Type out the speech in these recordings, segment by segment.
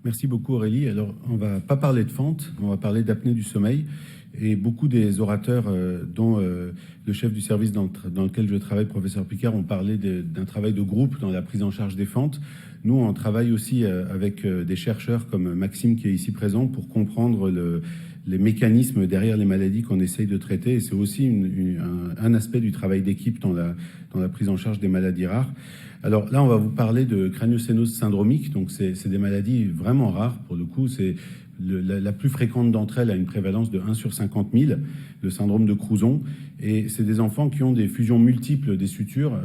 Merci beaucoup Aurélie. Alors, on va pas parler de fente, on va parler d'apnée du sommeil. Et beaucoup des orateurs, dont le chef du service dans lequel je travaille, professeur Picard, ont parlé d'un travail de groupe dans la prise en charge des fentes. Nous, on travaille aussi avec des chercheurs comme Maxime qui est ici présent pour comprendre les mécanismes derrière les maladies qu'on essaye de traiter. Et c'est aussi un aspect du travail d'équipe dans la prise en charge des maladies rares. Alors là, on va vous parler de craniosténose syndromique. Donc, c'est des maladies vraiment rares. Pour le coup, c'est la plus fréquente d'entre elles a une prévalence de 1 sur 50 000, le syndrome de Crouzon. Et c'est des enfants qui ont des fusions multiples des sutures,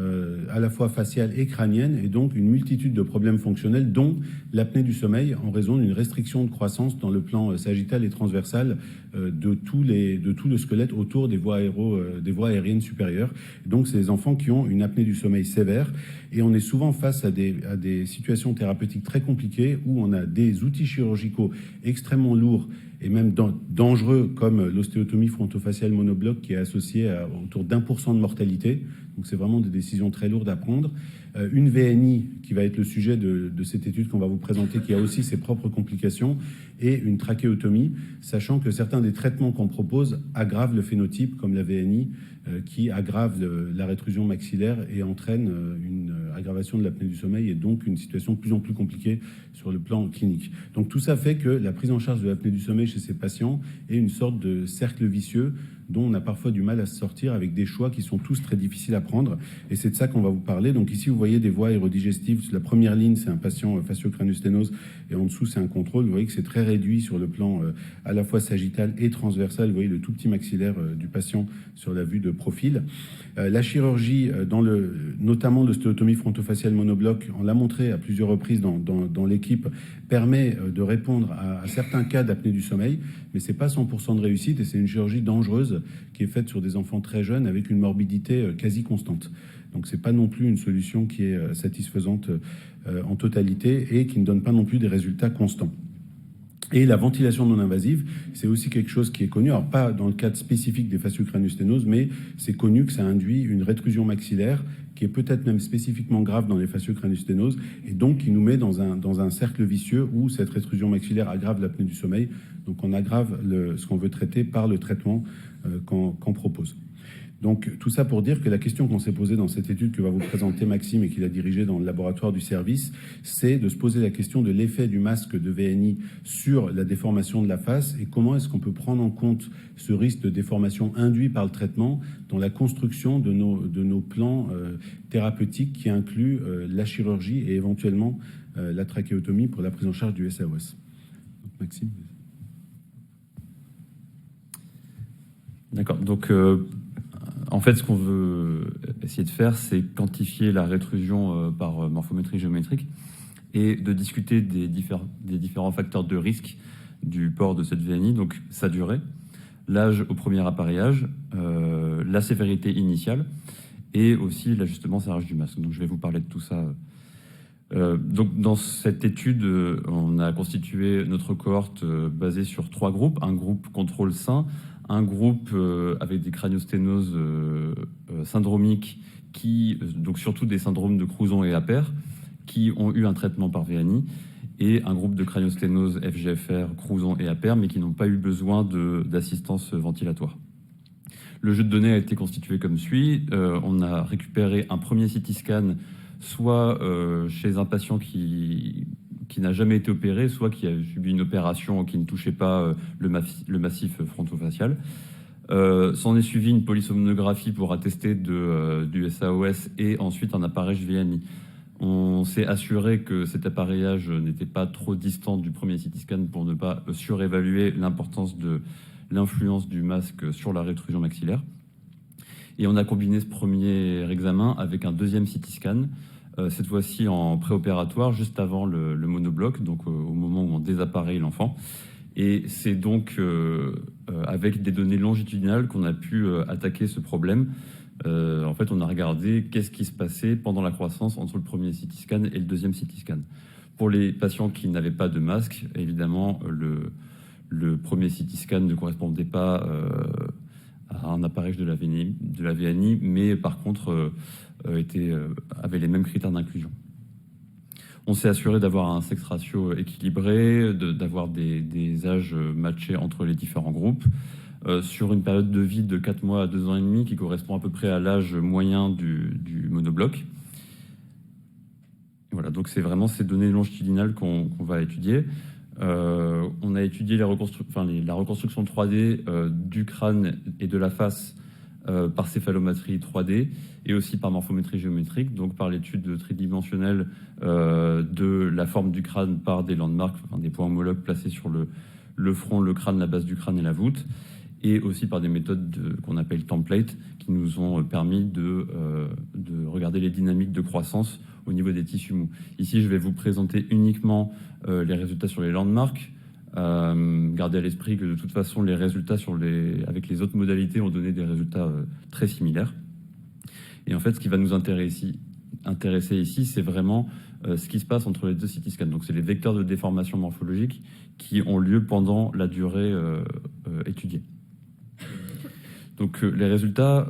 à la fois faciales et crâniennes, et donc une multitude de problèmes fonctionnels, dont l'apnée du sommeil, en raison d'une restriction de croissance dans le plan sagittal et transversal de tout le squelette autour des voies aériennes supérieures. Et donc, c'est des enfants qui ont une apnée du sommeil sévère. Et on est souvent face à des situations thérapeutiques très compliquées où on a des outils chirurgicaux extrêmement lourds et même dangereux, comme l'ostéotomie frontofaciale monobloc qui est associée à autour d'1% de mortalité. Donc c'est vraiment des décisions très lourdes à prendre. Une VNI qui va être le sujet de cette étude qu'on va vous présenter, qui a aussi ses propres complications, et une trachéotomie, sachant que certains des traitements qu'on propose aggravent le phénotype, comme la VNI, qui aggrave la rétrusion maxillaire et entraîne une aggravation de l'apnée du sommeil et donc une situation de plus en plus compliquée sur le plan clinique. Donc tout ça fait que la prise en charge de l'apnée du sommeil chez ces patients est une sorte de cercle vicieux dont on a parfois du mal à se sortir, avec des choix qui sont tous très difficiles à prendre. Et c'est de ça qu'on va vous parler. Donc ici, vous voyez des voies aérodigestives. La première ligne, c'est un patient faciocraniosténose, et en dessous, c'est un contrôle. Vous voyez que c'est très réduit sur le plan à la fois sagittal et transversal. Vous voyez le tout petit maxillaire du patient sur la vue de profil. La chirurgie, notamment l'ostéotomie frontofaciale monobloc, on l'a montré à plusieurs reprises dans l'équipe, permet de répondre à certains cas d'apnée du sommeil, mais c'est pas 100% de réussite, et c'est une chirurgie dangereuse qui est faite sur des enfants très jeunes avec une morbidité quasi constante. Donc c'est pas non plus une solution qui est satisfaisante en totalité, et qui ne donne pas non plus des résultats constants. Et la ventilation non invasive, c'est aussi quelque chose qui est connu, alors pas dans le cadre spécifique des faciocraniosténoses, mais c'est connu que ça induit une rétrusion maxillaire qui est peut-être même spécifiquement grave dans les faciocraniosténoses, et donc qui nous met dans un cercle vicieux où cette rétrusion maxillaire aggrave l'apnée du sommeil. Donc on aggrave ce qu'on veut traiter par le traitement qu'on propose. Donc tout ça pour dire que la question qu'on s'est posée dans cette étude que va vous présenter Maxime et qu'il a dirigée dans le laboratoire du service, c'est de se poser la question de l'effet du masque de VNI sur la déformation de la face, et comment est-ce qu'on peut prendre en compte ce risque de déformation induit par le traitement dans la construction de nos plans thérapeutiques qui incluent la chirurgie et éventuellement la trachéotomie pour la prise en charge du SAOS. Donc, Maxime. D'accord, donc en fait, ce qu'on veut essayer de faire, c'est quantifier la rétrusion par morphométrie géométrique et de discuter des différents facteurs de risque du port de cette VNI, donc sa durée, l'âge au premier appareillage, la sévérité initiale et aussi l'ajustement serrage du masque. Donc je vais vous parler de tout ça. Donc dans cette étude, on a constitué notre cohorte basée sur 3 groupes. Un groupe contrôle sain, un groupe avec des craniosténoses syndromiques, donc surtout des syndromes de Crouzon et Appert, qui ont eu un traitement par VNI, et un groupe de craniosténose FGFR, Crouzon et Appert, mais qui n'ont pas eu besoin d'assistance ventilatoire. Le jeu de données a été constitué comme suit. On a récupéré un premier CT scan, soit chez un patient qui n'a jamais été opéré, soit qui a subi une opération qui ne touchait pas le massif frontofacial. S'en est suivi une polysomnographie pour attester du SAOS, et ensuite un appareillage VNI. On s'est assuré que cet appareillage n'était pas trop distant du premier CT scan pour ne pas surévaluer l'importance de l'influence du masque sur la rétrusion maxillaire. Et on a combiné ce premier examen avec un deuxième CT scan, cette fois-ci en préopératoire, juste avant le monobloc, donc au moment où on désappareille l'enfant. Et c'est donc avec des données longitudinales qu'on a pu attaquer ce problème. En fait, on a regardé qu'est-ce qui se passait pendant la croissance entre le premier CT scan et le deuxième CT scan. Pour les patients qui n'avaient pas de masque, évidemment, le premier CT scan ne correspondait pas à un appareillage de la VNI, mais par contre avait les mêmes critères d'inclusion. On s'est assuré d'avoir un sexe ratio équilibré, d'avoir des âges matchés entre les différents groupes, sur une période de vie de 4 mois à 2 ans et demi, qui correspond à peu près à l'âge moyen du monobloc. Et voilà, donc c'est vraiment ces données longitudinales qu'on va étudier. On a étudié la reconstruction 3D du crâne et de la face par céphalométrie 3D et aussi par morphométrie géométrique, donc par l'étude tridimensionnelle de la forme du crâne par des landmarks, enfin, des points homologues placés sur le front, le crâne, la base du crâne et la voûte, et aussi par des méthodes qu'on appelle template, qui nous ont permis de regarder les dynamiques de croissance au niveau des tissus mous. Ici, je vais vous présenter uniquement les résultats sur les landmarks. Gardez à l'esprit que de toute façon, les résultats avec les autres modalités ont donné des résultats très similaires. Et en fait, ce qui va nous intéresser ici, c'est vraiment ce qui se passe entre les deux CT scans. Donc, c'est les vecteurs de déformation morphologique qui ont lieu pendant la durée étudiée. Donc, les résultats,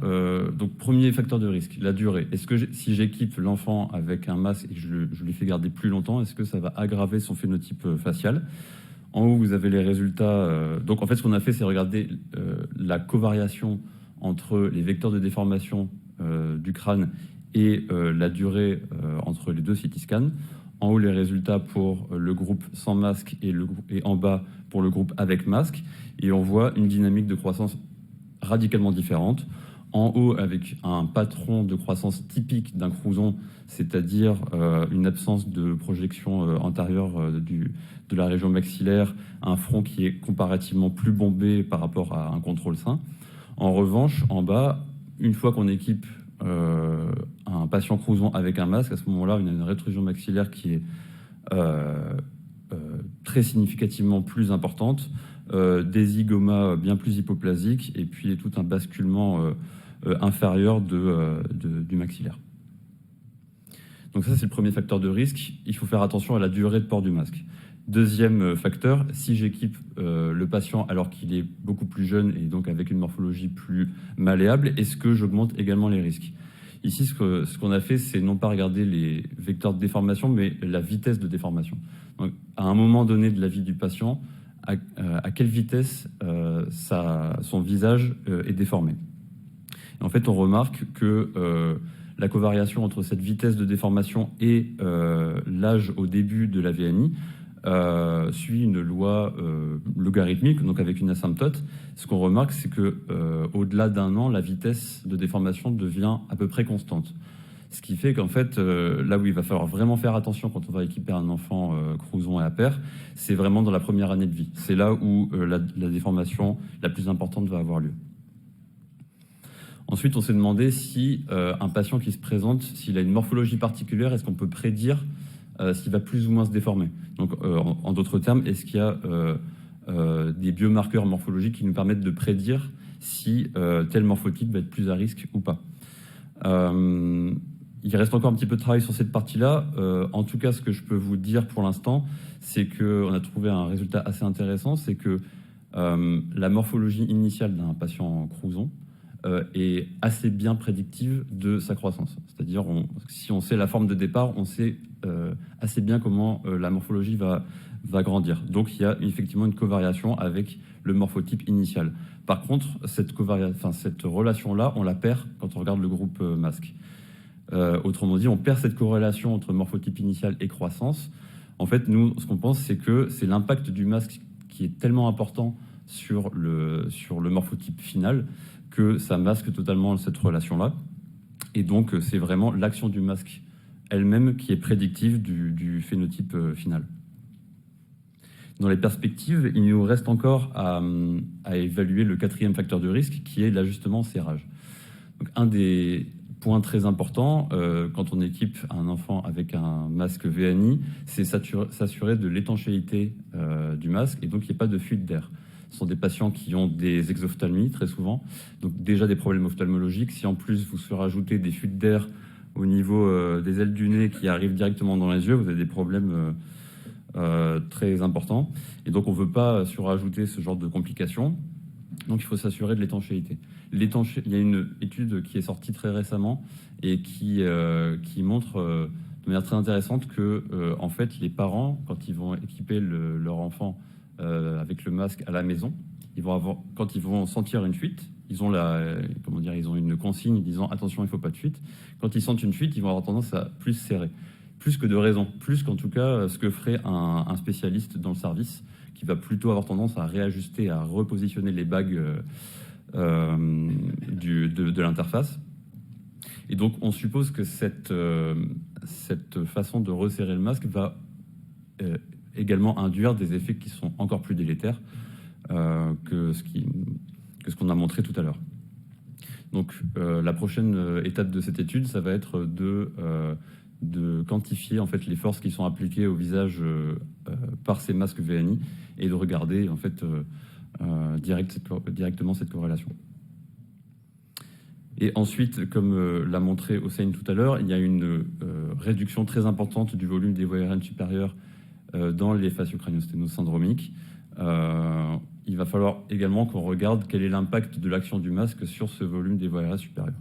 donc premier facteur de risque, la durée. Est-ce que si j'équipe l'enfant avec un masque et que je lui fais garder plus longtemps, est-ce que ça va aggraver son phénotype facial ? En haut, vous avez les résultats. Donc, en fait, ce qu'on a fait, c'est regarder la covariation entre les vecteurs de déformation du crâne et la durée entre les deux CT scans. En haut, les résultats pour le groupe sans masque et en bas pour le groupe avec masque. Et on voit une dynamique de croissance radicalement différente. En haut, avec un patron de croissance typique d'un crouson, c'est-à-dire une absence de projection antérieure de la région maxillaire, un front qui est comparativement plus bombé par rapport à un contrôle sain. En revanche, en bas, une fois qu'on équipe un patient crouson avec un masque, à ce moment-là, on a une rétrusion maxillaire qui est très significativement plus importante, des zygomas bien plus hypoplasiques, et puis tout un basculement inférieur du maxillaire. Donc ça, c'est le premier facteur de risque. Il faut faire attention à la durée de port du masque. Deuxième facteur, si j'équipe le patient alors qu'il est beaucoup plus jeune et donc avec une morphologie plus malléable, est-ce que j'augmente également les risques ? Ici, ce qu'on a fait, c'est non pas regarder les vecteurs de déformation, mais la vitesse de déformation. Donc, à un moment donné de la vie du patient, à quelle vitesse son visage est déformé. Et en fait, on remarque que la covariation entre cette vitesse de déformation et l'âge au début de la VNI suit une loi logarithmique, donc avec une asymptote. Ce qu'on remarque, c'est que au-delà d'un an, la vitesse de déformation devient à peu près constante. Ce qui fait qu'en fait, là où il va falloir vraiment faire attention quand on va équiper un enfant crouson et à pair, c'est vraiment dans la première année de vie. C'est là où la déformation la plus importante va avoir lieu. Ensuite, on s'est demandé si un patient qui se présente, s'il a une morphologie particulière, est-ce qu'on peut prédire s'il va plus ou moins se déformer. Donc, en d'autres termes, est-ce qu'il y a des biomarqueurs morphologiques qui nous permettent de prédire si tel morphotype va être plus à risque ou pas. Il reste encore un petit peu de travail sur cette partie-là. En tout cas, ce que je peux vous dire pour l'instant, c'est qu'on a trouvé un résultat assez intéressant, c'est que la morphologie initiale d'un patient crouson est assez bien prédictive de sa croissance. C'est-à-dire, si on sait la forme de départ, on sait assez bien comment la morphologie va grandir. Donc, il y a effectivement une covariation avec le morphotype initial. Par contre, cette relation-là, on la perd quand on regarde le groupe masque. Autrement dit, on perd cette corrélation entre morphotype initial et croissance. En fait, nous, ce qu'on pense, c'est que c'est l'impact du masque qui est tellement important sur le morphotype final que ça masque totalement cette relation-là. Et donc, c'est vraiment l'action du masque elle-même qui est prédictive du phénotype final. Dans les perspectives, il nous reste encore à évaluer le quatrième facteur de risque, qui est l'ajustement serrage. Donc, un des points très importants quand on équipe un enfant avec un masque VNI, c'est s'assurer de l'étanchéité du masque et donc qu'il n'y ait pas de fuite d'air. Ce sont des patients qui ont des exophthalmies très souvent, donc déjà des problèmes ophtalmologiques. Si en plus vous rajoutez des fuites d'air au niveau des ailes du nez qui arrivent directement dans les yeux, vous avez des problèmes très importants. Et donc on ne veut pas surajouter ce genre de complications. Donc il faut s'assurer de l'étanchéité. Il y a une étude qui est sortie très récemment et qui montre de manière très intéressante que, en fait, les parents, quand ils vont équiper leur enfant avec le masque à la maison, quand ils vont sentir une fuite, ils ont ils ont une consigne disant attention, il ne faut pas de fuite. Quand ils sentent une fuite, ils vont avoir tendance à plus serrer, plus que de raison, plus qu'en tout cas ce que ferait un spécialiste dans le service, qui va plutôt avoir tendance à réajuster, à repositionner les bagues de l'interface. Et donc, on suppose que cette façon de resserrer le masque va également induire des effets qui sont encore plus délétères que ce qu'on a montré tout à l'heure. Donc, la prochaine étape de cette étude, ça va être de quantifier en fait les forces qui sont appliquées au visage par ces masques VNI et de regarder en fait directement cette corrélation. Et ensuite, comme l'a montré Hossein tout à l'heure, il y a une réduction très importante du volume des voies aériennes supérieures dans les faciocraniosténoses syndromiques. Il va falloir également qu'on regarde quel est l'impact de l'action du masque sur ce volume des voies aériennes supérieures.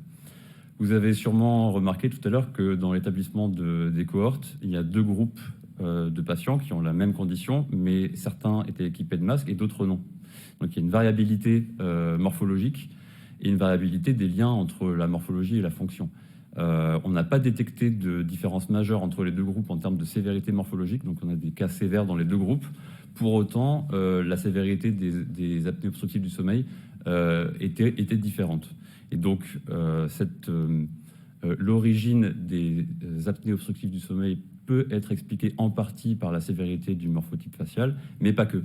Vous avez sûrement remarqué tout à l'heure que dans l'établissement des cohortes, il y a 2 groupes de patients qui ont la même condition, mais certains étaient équipés de masques et d'autres non. Donc il y a une variabilité morphologique et une variabilité des liens entre la morphologie et la fonction. On n'a pas détecté de différence majeure entre les 2 groupes en termes de sévérité morphologique, donc on a des cas sévères dans les 2 groupes. Pour autant, la sévérité des apnées obstructives du sommeil était différente. Et donc, l'origine des apnées obstructives du sommeil peut être expliquée en partie par la sévérité du morphotype facial, mais pas que.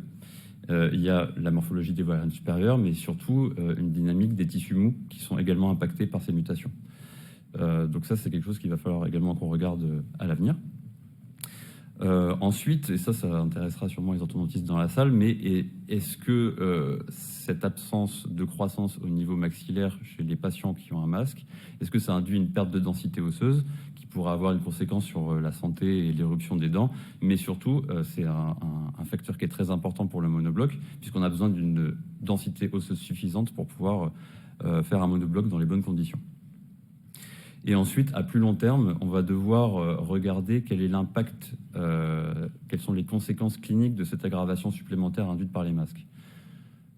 Il y a la morphologie des voies aériennes supérieures, mais surtout une dynamique des tissus mous qui sont également impactés par ces mutations. Donc ça, c'est quelque chose qu'il va falloir également qu'on regarde à l'avenir. Ensuite, et ça intéressera sûrement les orthodontistes dans la salle, mais est-ce que cette absence de croissance au niveau maxillaire chez les patients qui ont un masque, est-ce que ça induit une perte de densité osseuse qui pourra avoir une conséquence sur la santé et l'éruption des dents, mais surtout, c'est un facteur qui est très important pour le monobloc, puisqu'on a besoin d'une densité osseuse suffisante pour pouvoir faire un monobloc dans les bonnes conditions. Et ensuite, à plus long terme, on va devoir regarder quel est l'impact, quelles sont les conséquences cliniques de cette aggravation supplémentaire induite par les masques.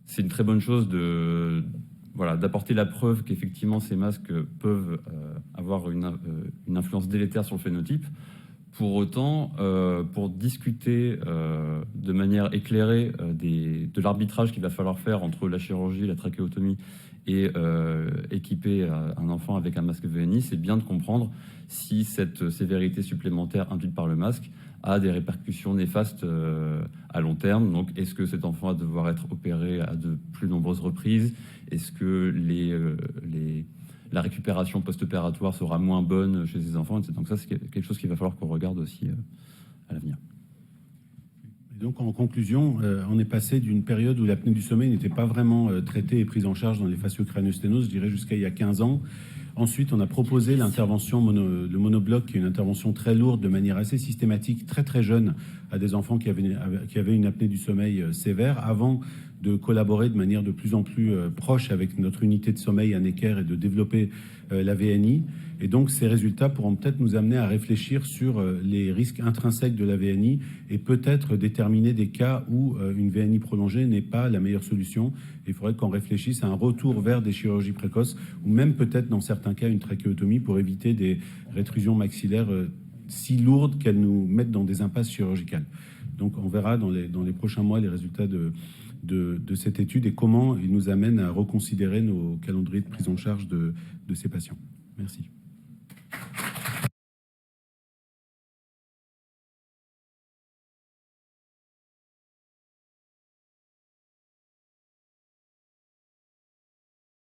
C'est une très bonne chose d'apporter la preuve qu'effectivement ces masques peuvent avoir une influence délétère sur le phénotype. Pour autant, pour discuter de manière éclairée de l'arbitrage qu'il va falloir faire entre la chirurgie, la trachéotomie et équiper un enfant avec un masque VNI, c'est bien de comprendre si cette sévérité supplémentaire induite par le masque a des répercussions néfastes à long terme. Donc, est-ce que cet enfant va devoir être opéré à de plus nombreuses reprises? Est-ce que la récupération post-opératoire sera moins bonne chez ces enfants? Donc ça, c'est quelque chose qu'il va falloir qu'on regarde aussi à l'avenir. Donc, en conclusion, on est passé d'une période où l'apnée du sommeil n'était pas vraiment traitée et prise en charge dans les faciocraniosténoses, je dirais jusqu'à il y a 15 ans. Ensuite, on a proposé l'intervention, le monobloc, qui est une intervention très lourde, de manière assez systématique, très très jeune, à des enfants qui avaient une apnée du sommeil sévère, avant de collaborer de manière de plus en plus proche avec notre unité de sommeil à Necker et de développer la VNI. Et donc, ces résultats pourront peut-être nous amener à réfléchir sur les risques intrinsèques de la VNI et peut-être déterminer des cas où une VNI prolongée n'est pas la meilleure solution. Il faudrait qu'on réfléchisse à un retour vers des chirurgies précoces ou même peut-être dans certains cas une trachéotomie pour éviter des rétrusions maxillaires si lourdes qu'elles nous mettent dans des impasses chirurgicales. Donc, on verra dans les prochains mois les résultats de cette étude et comment ils nous amènent à reconsidérer nos calendriers de prise en charge de ces patients. Merci.